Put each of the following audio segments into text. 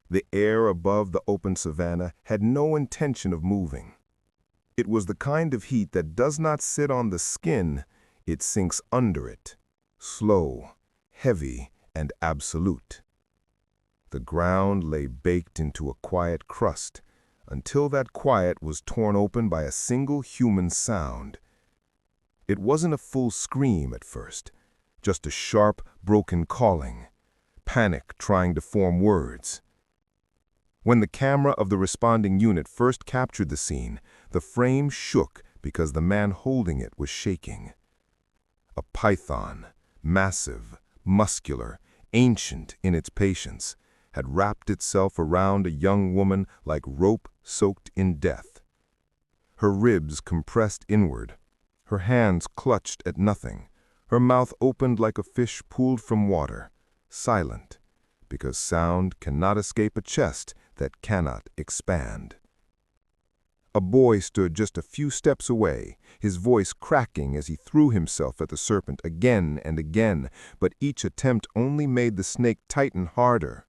The air above the open savanna had no intention of moving. It was the kind of heat that does not sit on the skin, it sinks under it, slow, heavy, and absolute. The ground lay baked into a quiet crust, until that quiet was torn open by a single human sound. It wasn't a full scream at first, just a sharp, broken calling, panic trying to form words. When the camera of the responding unit first captured the scene, the frame shook because the man holding it was shaking. A python, massive, muscular, ancient in its patience, had wrapped itself around a young woman like rope soaked in death. Her ribs compressed inward, her hands clutched at nothing, her mouth opened like a fish pulled from water, silent, because sound cannot escape a chest that cannot expand. A boy stood just a few steps away, his voice cracking as he threw himself at the serpent again and again, but each attempt only made the snake tighten harder.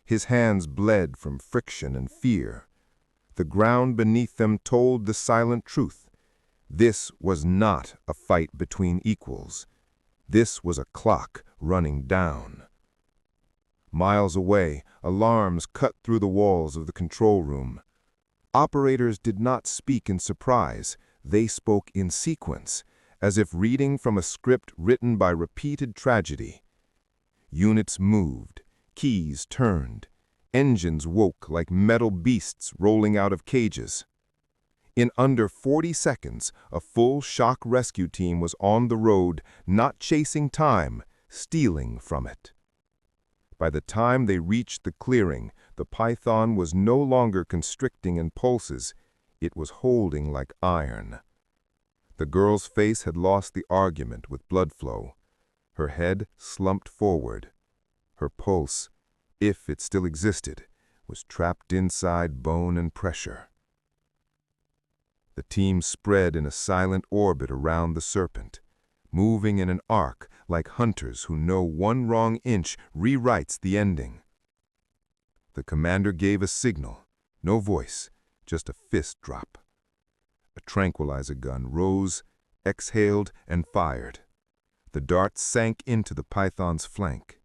His hands bled from friction and fear. The ground beneath them told the silent truth. This was not a fight between equals. This was a clock running down. Miles away, alarms cut through the walls of the control room. Operators did not speak in surprise, they spoke in sequence, as if reading from a script written by repeated tragedy. Units moved, keys turned, engines woke like metal beasts rolling out of cages. In under 40 seconds, a full shock rescue team was on the road, not chasing time, stealing from it. By the time they reached the clearing, the python was no longer constricting in pulses, it was holding like iron. The girl's face had lost the argument with blood flow. Her head slumped forward. Her pulse, if it still existed, was trapped inside bone and pressure. The team spread in a silent orbit around the serpent, moving in an arc like hunters who know one wrong inch rewrites the ending. The commander gave a signal, no voice, just a fist drop. A tranquilizer gun rose, exhaled, and fired. The dart sank into the python's flank.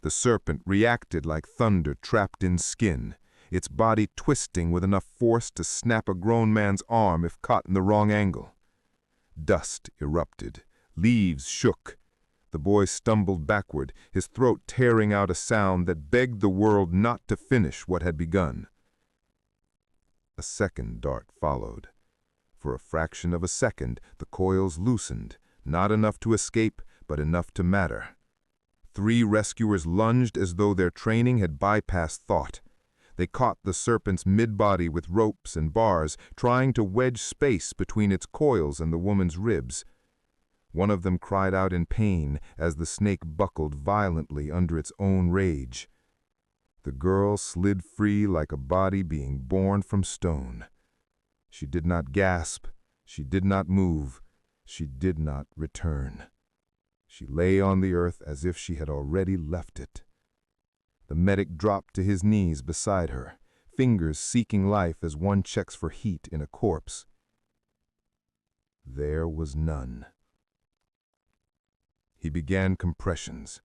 The serpent reacted like thunder trapped in skin, its body twisting with enough force to snap a grown man's arm if caught in the wrong angle. Dust erupted, leaves shook. The boy stumbled backward, his throat tearing out a sound that begged the world not to finish what had begun. A second dart followed. For a fraction of a second, the coils loosened, not enough to escape, but enough to matter. 3 rescuers lunged as though their training had bypassed thought. They caught the serpent's mid-body with ropes and bars, trying to wedge space between its coils and the woman's ribs. One of them cried out in pain as the snake buckled violently under its own rage. The girl slid free like a body being born from stone. She did not gasp, she did not move, she did not return. She lay on the earth as if she had already left it. The medic dropped to his knees beside her, fingers seeking life as one checks for heat in a corpse. There was none. He began compressions.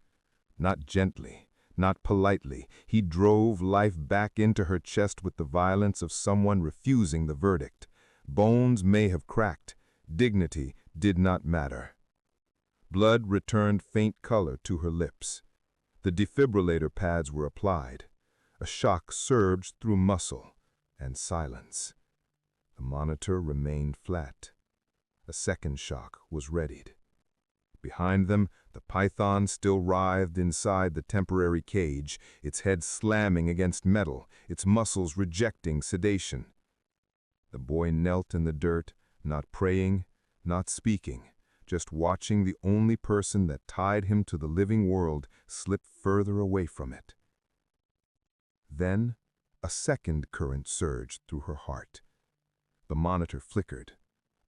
Not gently, not politely. He drove life back into her chest with the violence of someone refusing the verdict. Bones may have cracked. Dignity did not matter. Blood returned faint color to her lips. The defibrillator pads were applied. A shock surged through muscle, and silence. The monitor remained flat. A second shock was readied. Behind them, the python still writhed inside the temporary cage, its head slamming against metal, its muscles rejecting sedation. The boy knelt in the dirt, not praying, not speaking, just watching the only person that tied him to the living world slip further away from it. Then, a second current surged through her heart. The monitor flickered,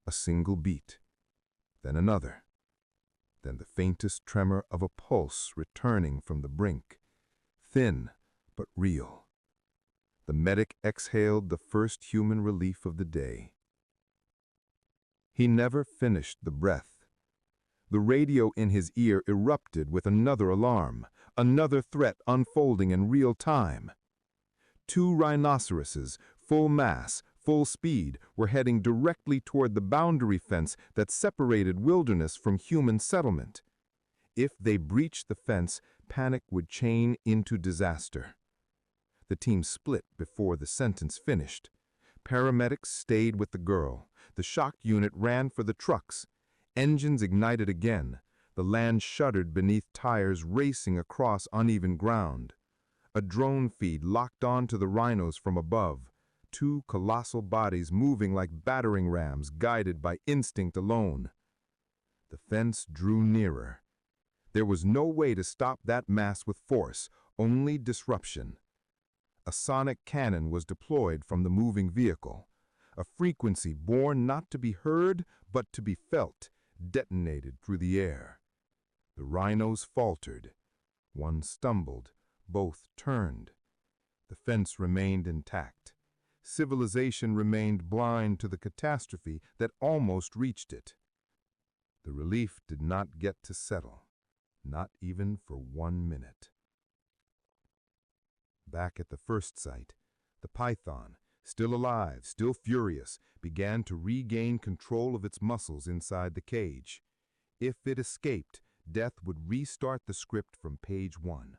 a single beat, then another. Then the faintest tremor of a pulse returning from the brink, thin but real. The medic exhaled the first human relief of the day. He never finished the breath. The radio in his ear erupted with another alarm, another threat unfolding in real time. Two rhinoceroses, full mass, full speed, were heading directly toward the boundary fence that separated wilderness from human settlement. If they breached the fence, panic would chain into disaster. The team split before the sentence finished. Paramedics stayed with the girl. The shock unit ran for the trucks. Engines ignited again. The land shuddered beneath tires racing across uneven ground. A drone feed locked onto the rhinos from above. Two colossal bodies moving like battering rams guided by instinct alone. The fence drew nearer. There was no way to stop that mass with force, only disruption. A sonic cannon was deployed from the moving vehicle. A frequency born not to be heard, but to be felt, detonated through the air. The rhinos faltered. One stumbled. Both turned. The fence remained intact. Civilization remained blind to the catastrophe that almost reached it. The relief did not get to settle, not even for 1 minute. Back at the first site, the python, still alive, still furious, began to regain control of its muscles inside the cage. If it escaped, death would restart the script from page 1.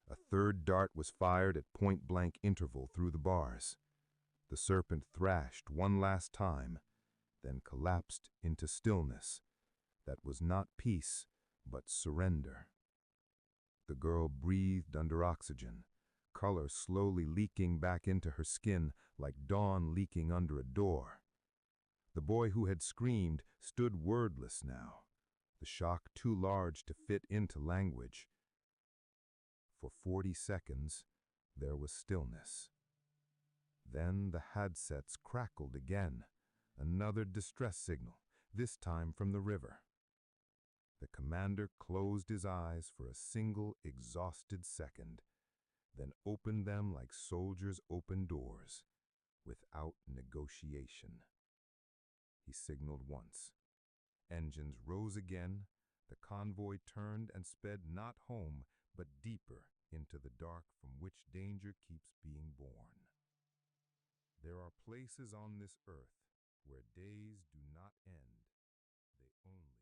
A third dart was fired at point-blank interval through the bars. The serpent thrashed one last time, then collapsed into stillness. That was not peace, but surrender. The girl breathed under oxygen, color slowly leaking back into her skin like dawn leaking under a door. The boy who had screamed stood wordless now, the shock too large to fit into language. For 40 seconds, there was stillness. Then the headsets crackled again, another distress signal, this time from the river. The commander closed his eyes for a single exhausted second, then opened them like soldiers open doors, without negotiation. He signaled once. Engines rose again. The convoy turned and sped not home, but deeper into the dark from which danger keeps being born. There are places on this earth where days do not end, they only